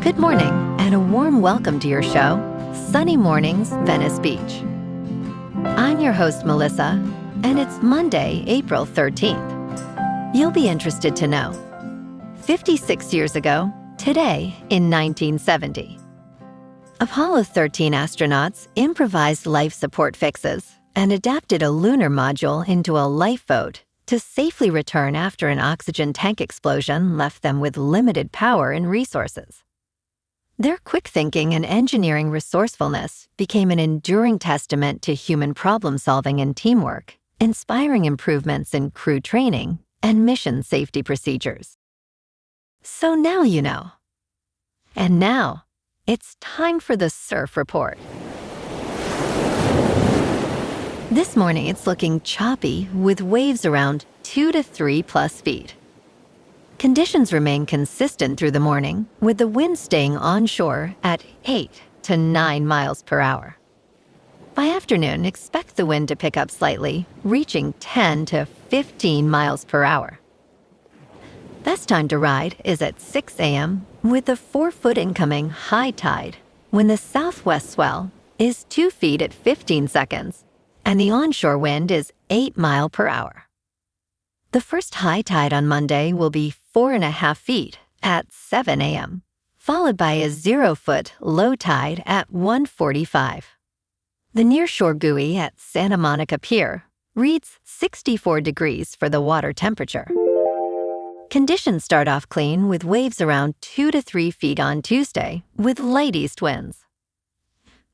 Good morning, and a warm welcome to your show, Sunny Mornings, Venice Beach. I'm your host, Melissa, and it's Monday, April 13th. You'll be interested to know. 56 years ago, today in 1970, Apollo 13 astronauts improvised life support fixes and adapted a lunar module into a lifeboat to safely return after an oxygen tank explosion left them with limited power and resources. Their quick thinking and engineering resourcefulness became an enduring testament to human problem-solving and teamwork, inspiring improvements in crew training and mission safety procedures. So now you know. And now, it's time for the Surf Report. This morning, it's looking choppy with waves around 2 to 3+ feet. Conditions remain consistent through the morning, with the wind staying onshore at 8 to 9 miles per hour. By afternoon, expect the wind to pick up slightly, reaching 10 to 15 miles per hour. Best time to ride is at 6 a.m. with the 4-foot incoming high tide, when the southwest swell is 2 feet at 15 seconds, and the onshore wind is 8 miles per hour. The first high tide on Monday will be 4.5 feet at 7 a.m., followed by a 0-foot low tide at 1:45. The nearshore buoy at Santa Monica Pier reads 64 degrees for the water temperature. Conditions start off clean with waves around 2 to 3 feet on Tuesday with light east winds.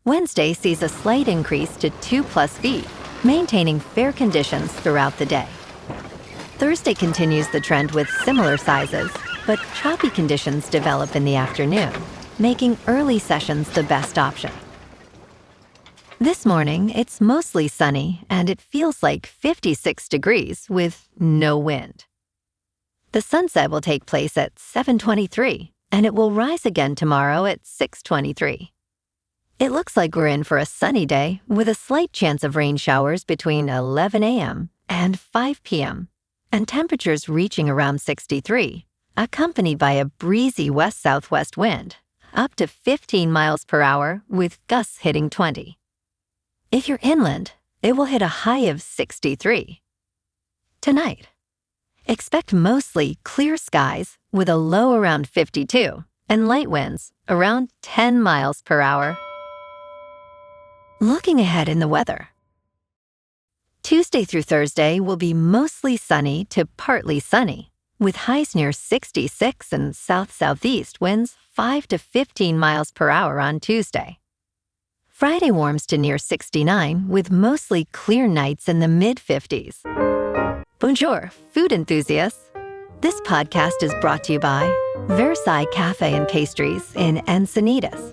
Wednesday sees a slight increase to 2+ feet, maintaining fair conditions throughout the day. Thursday continues the trend with similar sizes, but choppy conditions develop in the afternoon, making early sessions the best option. This morning, it's mostly sunny and it feels like 56 degrees with no wind. The sunset will take place at 7:23, and it will rise again tomorrow at 6:23. It looks like we're in for a sunny day with a slight chance of rain showers between 11 a.m. and 5 p.m., and temperatures reaching around 63, accompanied by a breezy west-southwest wind, up to 15 miles per hour with gusts hitting 20. If you're inland, it will hit a high of 63. Tonight, expect mostly clear skies with a low around 52 and light winds around 10 miles per hour. Looking ahead in the weather. Tuesday through Thursday will be mostly sunny to partly sunny, with highs near 66 and south-southeast winds 5 to 15 miles per hour on Tuesday. Friday warms to near 69 with mostly clear nights in the mid-50s. Bonjour, food enthusiasts. This podcast is brought to you by Versailles Cafe and Pastries in Encinitas.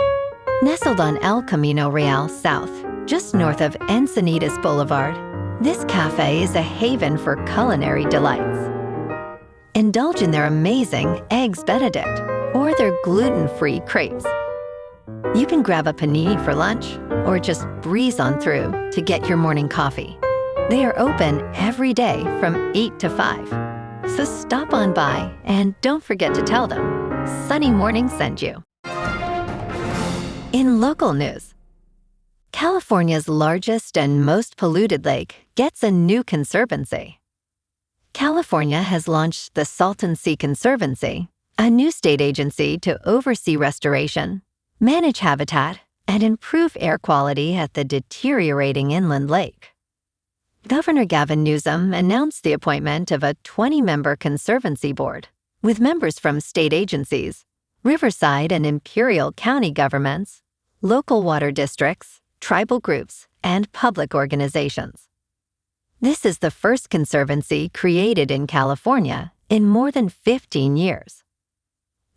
Nestled on El Camino Real South, just north of Encinitas Boulevard, this cafe is a haven for culinary delights. Indulge in their amazing Eggs Benedict or their gluten-free crepes. You can grab a panini for lunch or just breeze on through to get your morning coffee. They are open every day from 8 to 5. So stop on by and don't forget to tell them Sunny Morning sent you. In local news, California's largest and most polluted lake gets a new conservancy. California has launched the Salton Sea Conservancy, a new state agency to oversee restoration, manage habitat, and improve air quality at the deteriorating inland lake. Governor Gavin Newsom announced the appointment of a 20-member conservancy board, with members from state agencies, Riverside and Imperial County governments, local water districts, tribal groups, and public organizations. This is the first conservancy created in California in more than 15 years.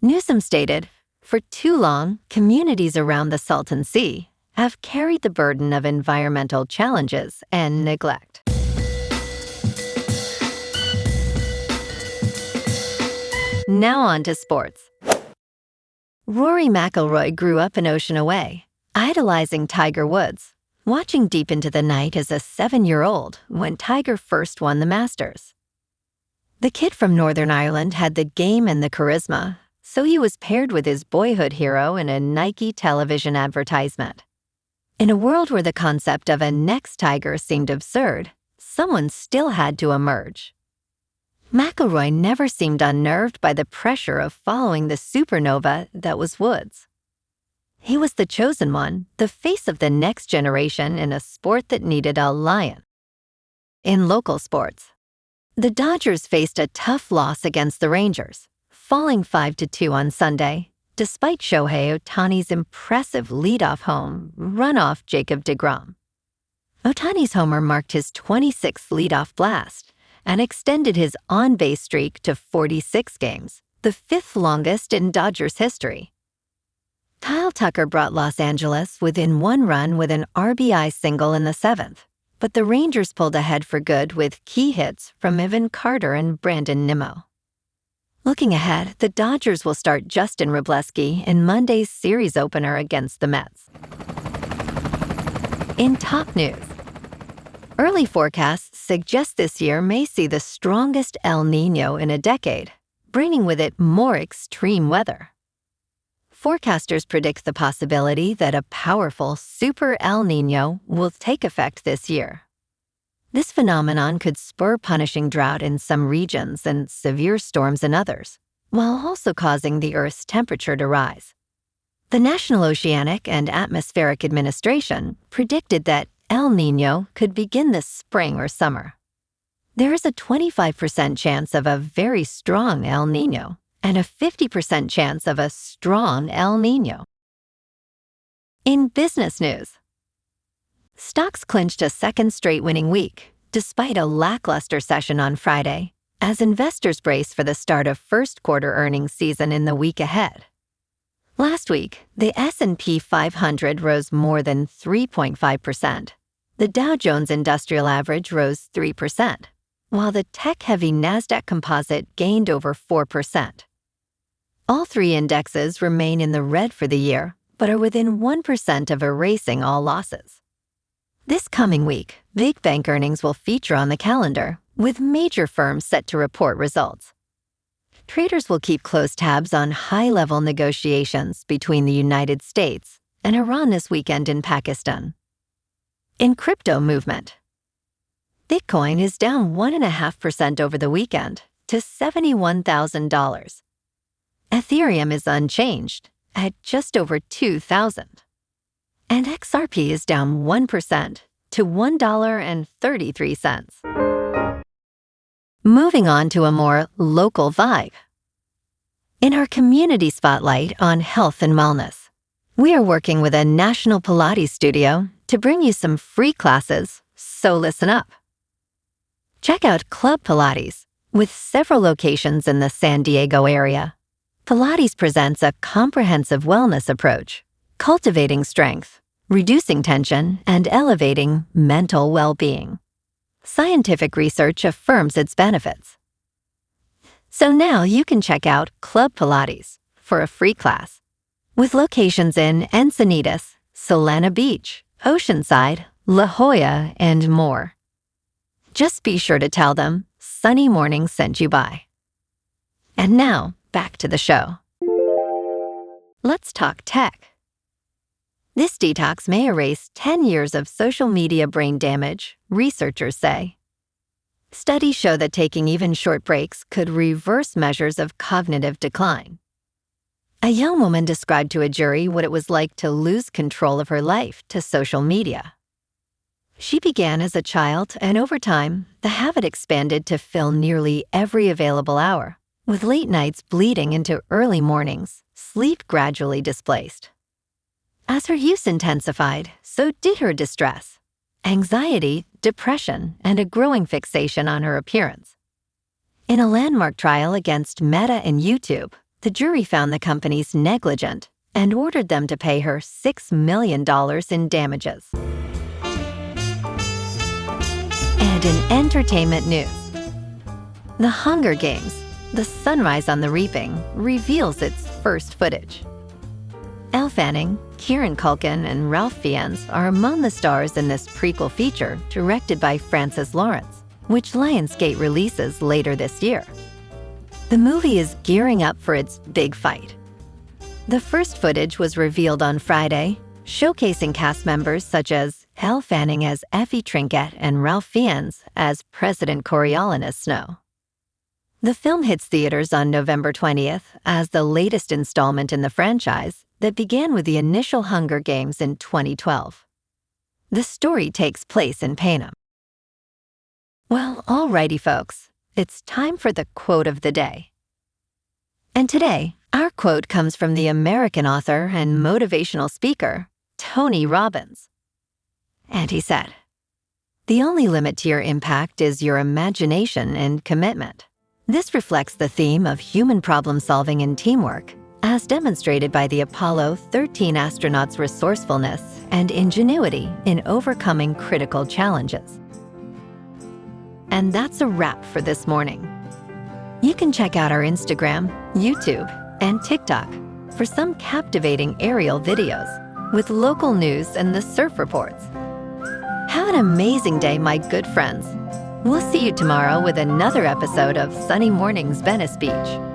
Newsom stated, "For too long, communities around the Salton Sea have carried the burden of environmental challenges and neglect." Now on to sports. Rory McIlroy grew up an ocean away, idolizing Tiger Woods, watching deep into the night as a 7-year-old when Tiger first won the Masters. The kid from Northern Ireland had the game and the charisma, so he was paired with his boyhood hero in a Nike television advertisement. In a world where the concept of a next tiger seemed absurd, someone still had to emerge. McIlroy never seemed unnerved by the pressure of following the supernova that was Woods. He was the chosen one, the face of the next generation in a sport that needed a lion. In local sports, the Dodgers faced a tough loss against the Rangers, falling 5-2 on Sunday, despite Shohei Ohtani's impressive leadoff home run off Jacob deGrom. Ohtani's homer marked his 26th leadoff blast and extended his on-base streak to 46 games, the fifth longest in Dodgers history. Kyle Tucker brought Los Angeles within one run with an RBI single in the seventh, but the Rangers pulled ahead for good with key hits from Evan Carter and Brandon Nimmo. Looking ahead, the Dodgers will start Justin Wrobleski in Monday's series opener against the Mets. In top news, early forecasts suggest this year may see the strongest El Niño in a decade, bringing with it more extreme weather. Forecasters predict the possibility that a powerful Super El Niño will take effect this year. This phenomenon could spur punishing drought in some regions and severe storms in others, while also causing the Earth's temperature to rise. The National Oceanic and Atmospheric Administration predicted that El Niño could begin this spring or summer. There is a 25% chance of a very strong El Niño and a 50% chance of a strong El Niño. In business news, stocks clinched a second straight winning week, despite a lackluster session on Friday, as investors brace for the start of first quarter earnings season in the week ahead. Last week, the S&P 500 rose more than 3.5%. The Dow Jones Industrial Average rose 3%, while the tech-heavy NASDAQ Composite gained over 4%. All three indexes remain in the red for the year, but are within 1% of erasing all losses. This coming week, big bank earnings will feature on the calendar, with major firms set to report results. Traders will keep close tabs on high-level negotiations between the United States and Iran this weekend in Pakistan. In crypto movement, Bitcoin is down 1.5% over the weekend to $71,000. Ethereum is unchanged at just over $2,000. And XRP is down 1% to $1.33. Moving on to a more local vibe. In our community spotlight on health and wellness, we are working with a national Pilates studio to bring you some free classes, so listen up. Check out Club Pilates, with several locations in the San Diego area. Pilates presents a comprehensive wellness approach, cultivating strength, reducing tension, and elevating mental well-being. Scientific research affirms its benefits. So now you can check out Club Pilates for a free class, with locations in Encinitas, Solana Beach, Oceanside, La Jolla, and more. Just be sure to tell them Sunny Morning sent you by. And now, back to the show. Let's talk tech. This detox may erase 10 years of social media brain damage, researchers say. Studies show that taking even short breaks could reverse measures of cognitive decline. A young woman described to a jury what it was like to lose control of her life to social media. She began as a child, and over time, the habit expanded to fill nearly every available hour, with late nights bleeding into early mornings, sleep gradually displaced. As her use intensified, so did her distress, anxiety, depression, and a growing fixation on her appearance. In a landmark trial against Meta and YouTube, the jury found the companies negligent and ordered them to pay her $6 million in damages. And in entertainment news, The Hunger Games, The Sunrise on the Reaping, reveals its first footage. Elle Fanning, Kieran Culkin, and Ralph Fiennes are among the stars in this prequel feature directed by Francis Lawrence, which Lionsgate releases later this year. The movie is gearing up for its big fight. The first footage was revealed on Friday, showcasing cast members such as Elle Fanning as Effie Trinket and Ralph Fiennes as President Coriolanus Snow. The film hits theaters on November 20th as the latest installment in the franchise that began with the initial Hunger Games in 2012. The story takes place in Panem. Well, alrighty folks, it's time for the quote of the day. And today, our quote comes from the American author and motivational speaker, Tony Robbins. And he said, "The only limit to your impact is your imagination and commitment." This reflects the theme of human problem-solving and teamwork, as demonstrated by the Apollo 13 astronauts' resourcefulness and ingenuity in overcoming critical challenges. And that's a wrap for this morning. You can check out our Instagram, YouTube, and TikTok for some captivating aerial videos with local news and the surf reports. Have an amazing day, my good friends. We'll see you tomorrow with another episode of Sunny Mornings Venice Beach.